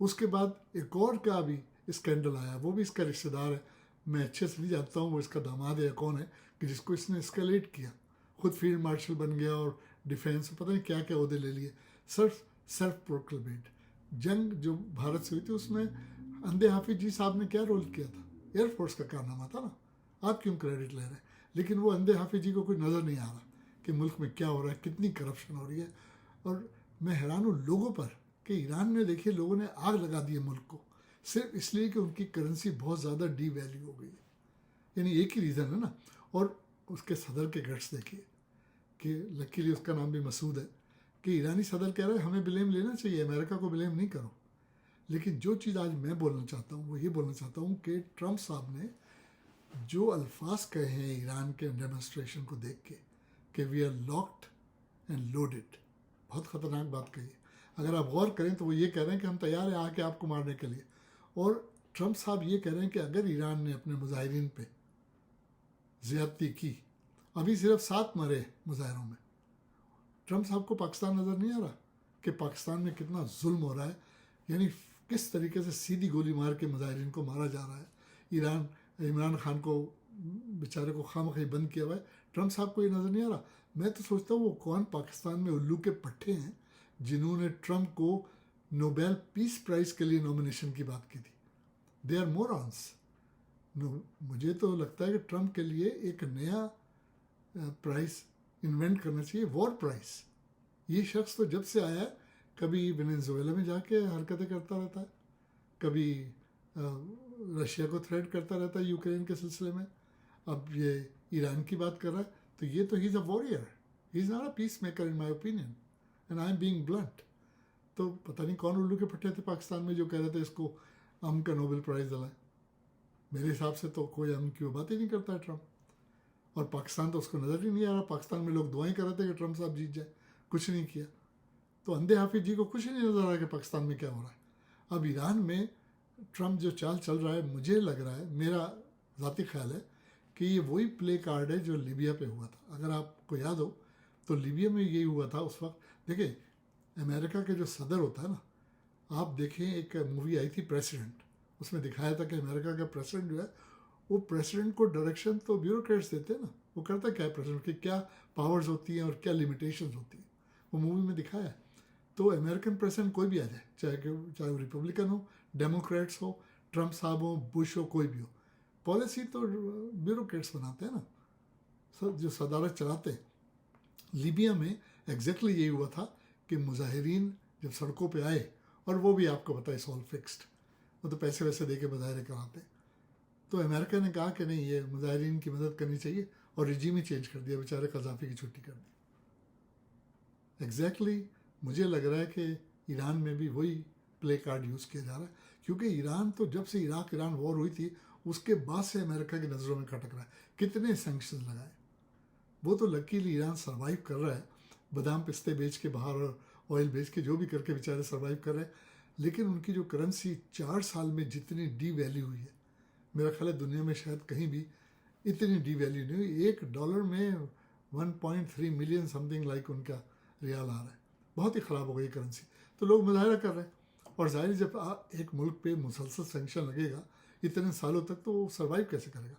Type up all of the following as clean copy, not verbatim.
اس کے بعد ایک اور کا بھی اسکینڈل آیا, وہ بھی اس کا رشتہ دار ہے, میں اچھے سے نہیں جانتا ہوں وہ اس کا داماد ہے کون ہے, کہ جس کو اس نے اسکیلیٹ کیا, خود فیلڈ مارشل بن گیا اور ڈیفینس پتہ نہیں کیا کیا عہدے لے لیے. سیلف پروکلمیڈ. جنگ جو بھارت سے ہوئی تھی اس میں اندھے حافظ جی صاحب نے کیا رول کیا تھا, ایئر فورس کا کارنامہ تھا نا, آپ کیوں کریڈٹ لے رہے ہیں؟ لیکن وہ اندھے حافظ جی کو کوئی نظر نہیں آ رہا کہ ملک میں کیا ہو رہا ہے, کتنی کرپشن ہو رہی ہے. اور میں حیران ہوں لوگوں پر کہ ایران میں دیکھیے لوگوں نے آگ لگا دی ہے ملک کو, صرف اس لیے کہ ان کی کرنسی بہت زیادہ ڈی ویلیو ہو گئی ہے. یعنی ایک ہی ریزن ہے نا. اور اس کے صدر کے گٹس دیکھیے کہ لکیلی اس کا نام بھی مسعود ہے, کہ ایرانی صدر کہہ رہا ہے ہمیں بلیم لینا چاہیے, امریکہ کو بلیم نہیں کرو. لیکن جو چیز آج میں بولنا چاہتا ہوں وہ یہ بولنا چاہتا ہوں کہ ٹرمپ صاحب نے جو الفاظ کہے ہیں ایران کے ڈیمونسٹریشن کو دیکھ کے کہ we are locked and loaded, بہت خطرناک بات کہی ہے. اگر آپ غور کریں تو وہ یہ کہہ رہے ہیں کہ ہم تیار ہیں آ کے آپ کو مارنے کے لیے. اور ٹرمپ صاحب یہ کہہ رہے ہیں کہ اگر ایران نے اپنے مظاہرین پہ زیادتی کی, ابھی صرف 7 مرے مظاہروں میں, ٹرمپ صاحب کو پاکستان نظر نہیں آ رہا کہ پاکستان میں کتنا ظلم ہو رہا ہے, یعنی کس طریقے سے سیدھی گولی مار کے مظاہرین کو مارا جا رہا ہے. عمران خان کو بیچارے کو خواہ بند کیا ہوا ہے, ٹرمپ صاحب کو یہ نظر نہیں آ رہا. میں تو سوچتا ہوں وہ کون پاکستان میں الو کے پٹھے ہیں جنہوں نے ٹرمپ کو نوبیل پیس پرائز کے لیے نامینیشن کی بات کی تھی. They are morons. مجھے تو لگتا ہے کہ ٹرمپ کے لیے ایک نیا پرائز انوینٹ کرنا چاہیے, وار پرائز. یہ شخص تو جب سے آیا ہے کبھی وینزویلا میں جا کے حرکتیں کرتا رہتا ہے, کبھی رشیا کو تھریٹ کرتا رہتا ہے یوکرین کے سلسلے میں, اب یہ ایران کی بات کر رہا ہے. تو یہ تو he is a warrior, he is not a peacemaker in my opinion, and I am being blunt. تو پتہ نہیں کون الو کے پٹھے تھے پاکستان میں جو کہہ رہے تھے اس کو امن کا نوبل پرائز دلائے. میرے حساب سے تو کوئی امن کی وہ بات ہی نہیں کرتا ہے ٹرمپ, اور پاکستان تو اس کو نظر ہی نہیں آ رہا. پاکستان میں لوگ دعائیں کر رہے تھے کہ ٹرمپ صاحب جیت جائے, کچھ نہیں کیا. تو اندھے حافظ جی کو کچھ نہیں نظر آ رہا کہ پاکستان میں کیا ہو رہا ہے. اب ایران میں ٹرمپ جو چال چل رہا ہے, مجھے لگ رہا ہے, میرا ذاتی خیال ہے کہ یہ وہی پلے کارڈ ہے جو لیبیا پہ ہوا تھا. اگر آپ کو یاد ہو تو لیبیا میں یہی ہوا تھا اس وقت. دیکھیں امریکہ کے جو صدر ہوتا ہے نا, آپ دیکھیں ایک مووی آئی تھی پریسیڈنٹ, اس میں دکھایا تھا کہ امریکہ کا پریسیڈنٹ جو ہے وہ پریسیڈنٹ کو ڈائریکشن تو بیوروکریٹس دیتے ہیں نا, وہ کرتا کیا ہے پریسیڈنٹ کی کیا پاورز ہوتی ہیں اور کیا لمیٹیشنز ہوتی ہیں, وہ مووی میں دکھایا ہے. تو امریکن پریسیڈنٹ کوئی بھی آ جائے, چاہے وہ ریپبلکن ہو, ڈیموکریٹس ہو, ٹرمپ صاحب ہو, بش ہو, کوئی بھی ہو, پالیسی تو بیوروکریٹس بناتے ہیں نا, جو صدارت چلاتے ہیں. لیبیا میں ایگزیکٹلی یہی ہوا تھا کہ مظاہرین جب سڑکوں پہ آئے, اور وہ بھی آپ کو پتہ ہے آل فکسڈ, وہ تو پیسے ویسے دے کے مظاہرے کراتے. تو امریکہ نے کہا کہ نہیں یہ مظاہرین کی مدد کرنی چاہیے, اور رجیم ہی چینج کر دیا, بیچارے قذافی کی چھٹی کر دی. ایگزیکٹلی مجھے لگ رہا ہے کہ ایران میں بھی وہی پلے کارڈ یوز کیا جا رہا ہے, کیونکہ ایران تو جب سے عراق ایران وار ہوئی تھی اس کے بعد سے امریکہ کی نظروں میں کھٹک رہا ہے. کتنے سینکشنز لگائے, وہ تو لکیلی ایران سروائیو کر رہا ہے, بادام پستے بیچ کے باہر اور آئل بیچ کے جو بھی کر کے بیچارے سروائیو کر رہے ہیں. لیکن ان کی جو کرنسی 4 سال میں جتنی ڈی ویلیو ہوئی ہے, میرا خیال ہے دنیا میں شاید کہیں بھی اتنی ڈی ویلیو نہیں ہوئی. $1 میں 1.3 ملین سم تھنگ لائک ان کا ریال آ رہا ہے. بہت ہی خراب ہو گئی کرنسی. تو لوگ مظاہرہ کر رہے ہیں, اور ظاہر جب ایک ملک پہ مسلسل سینکشن لگے گا اتنے سالوں تک تو وہ سروائیو کیسے کرے گا.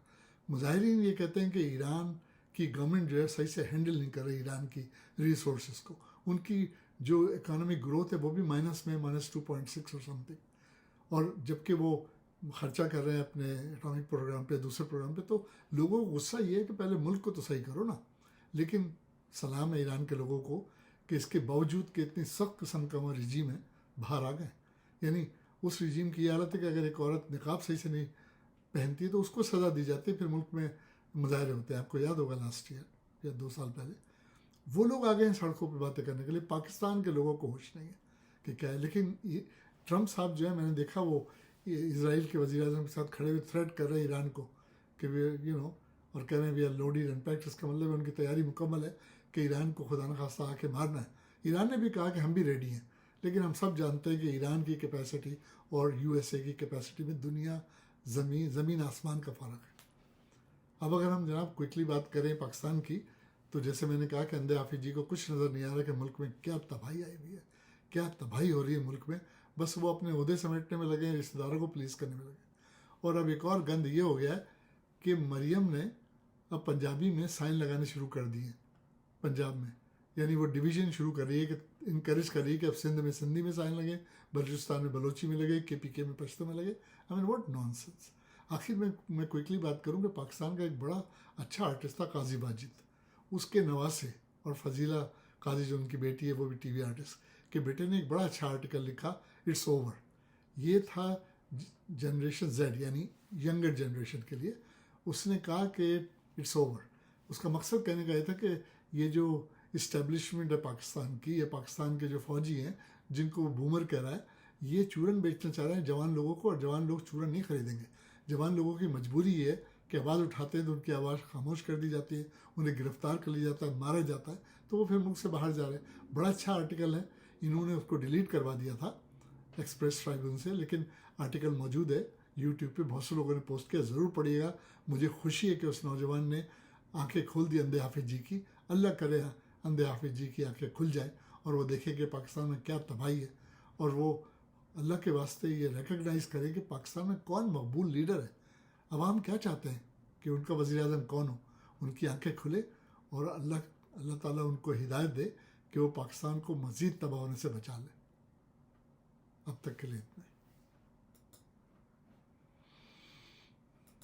مظاہرین یہ کہتے ہیں کہ ایران کی گورنمنٹ جو ہے صحیح سے ہینڈل نہیں کر رہی ایران کی ریسورسز کو, ان کی جو اکانومک گروتھ ہے وہ بھی مائنس میں, -2.6 اور سم تھنگ, اور جب کہ وہ خرچہ کر رہے ہیں اپنے اٹامک پروگرام پہ, دوسرے پروگرام پہ. تو لوگوں کو غصہ یہ ہے کہ پہلے ملک کو تو صحیح کرو نا. لیکن سلام ہے ایران کے لوگوں کو کہ اس کے باوجود کہ اتنی سخت قسم کا وہ رجیم ہے, باہر آ گئے. یعنی اس رجیم کی یہ حالت ہے کہ اگر ایک عورت نقاب صحیح سے نہیں پہنتی ہے تو اس کو سزا دی جاتی ہے. پھر ملک میں مظاہرے ہوتے ہیں, آپ کو یاد ہوگا لاسٹ ایئر یا 2 سال پہلے وہ لوگ آ گئے ہیں سڑکوں پہ باتیں کرنے کے لیے. پاکستان کے لوگوں کو ہوش نہیں ہے کہ کیا ہے. لیکن ٹرمپ صاحب جو ہے, میں نے دیکھا وہ اسرائیل کے وزیر اعظم کے ساتھ کھڑے ہوئے تھریٹ کر رہے ہیں ایران کو کہ اور کہہ رہے ہیں we are loaded and packed. اس کا مطلب ان کی تیاری مکمل ہے کہ ایران کو خدا نخواستہ آ کے مارنا ہے. ایران نے بھی کہا کہ ہم بھی ریڈی ہیں, لیکن ہم سب جانتے ہیں کہ ایران کی کیپیسٹی اور USA کی کیپیسٹی میں دنیا زمین آسمان کا فرق ہے. اب اگر ہم جناب کوئکلی بات کریں پاکستان کی, تو جیسے میں نے کہا کہ اندھے حافظ جی کو کچھ نظر نہیں آ رہا کہ ملک میں کیا تباہی آئی ہوئی ہے, کیا تباہی ہو رہی ہے ملک میں. بس وہ اپنے عہدے سمیٹنے میں لگے ہیں، رشتہ داروں کو پلیز کرنے میں لگے. اور اب ایک اور گند یہ ہو گیا ہے کہ مریم نے اب پنجابی میں سائن لگانے شروع کر دیے پنجاب میں. یعنی وہ ڈویژن شروع کر رہی ہے کہ انکریج کر رہی ہے کہ اب سندھ میں سندھی میں سائن لگے، بلوچستان میں بلوچی میں لگے، KPK میں پشتو میں لگے. آئی مین واٹ نان سینس. آخر میں کوئکلی بات کروں کہ پاکستان کا ایک بڑا اچھا آرٹسٹ تھا قاضی واجد، اس کے نواسے اور فضیلہ قاضی جو ان کی بیٹی ہے وہ بھی TV آرٹسٹ کے بیٹے نے ایک بڑا اچھا آرٹیکل لکھا، اٹس اوور. یہ تھا جنریشن Z یعنی ینگر جنریشن کے لیے. اس نے کہا کہ اٹس اوور. اس کا مقصد کہنے کا یہ تھا کہ یہ جو اسٹیبلشمنٹ ہے پاکستان کی، یا پاکستان کے جو فوجی ہیں جن کو وہ بومر کہہ رہا ہے، یہ چورن بیچنا چاہ رہے ہیں جوان لوگوں کو، اور جوان لوگ چورن نہیں خریدیں گے. جوان لوگوں کی مجبوری یہ ہے کہ آواز اٹھاتے ہیں تو ان کی آواز خاموش کر دی جاتی ہے، انہیں گرفتار کر لیا جاتا ہے، مارا جاتا ہے، تو وہ پھر ملک سے باہر جا رہے ہیں. بڑا اچھا آرٹیکل ہے، انہوں نے اس کو ڈیلیٹ کروا دیا تھا ایکسپریس ٹرائبون سے، لیکن آرٹیکل موجود ہے YouTube پہ، بہت سے لوگوں نے پوسٹ کیا، ضرور پڑھیے گا. مجھے خوشی ہے کہ اس نوجوان نے آنکھیں کھول دی اندھے حافظ جی کی. اللہ کرے اندھے حافظ جی کی آنکھیں کھل جائیں اور وہ دیکھیں کہ پاکستان میں کیا تباہی ہے، اور وہ اللہ کے واسطے یہ ریکگنائز کریں کہ پاکستان میں کون مقبول لیڈر ہے، عوام کیا چاہتے ہیں کہ ان کا وزیر اعظم کون ہو. ان کی آنکھیں کھلے اور اللہ تعالیٰ ان کو ہدایت دے کہ وہ پاکستان کو مزید تباہ ہونے سے بچا لے. اب تک کے لیے اتنا ہی.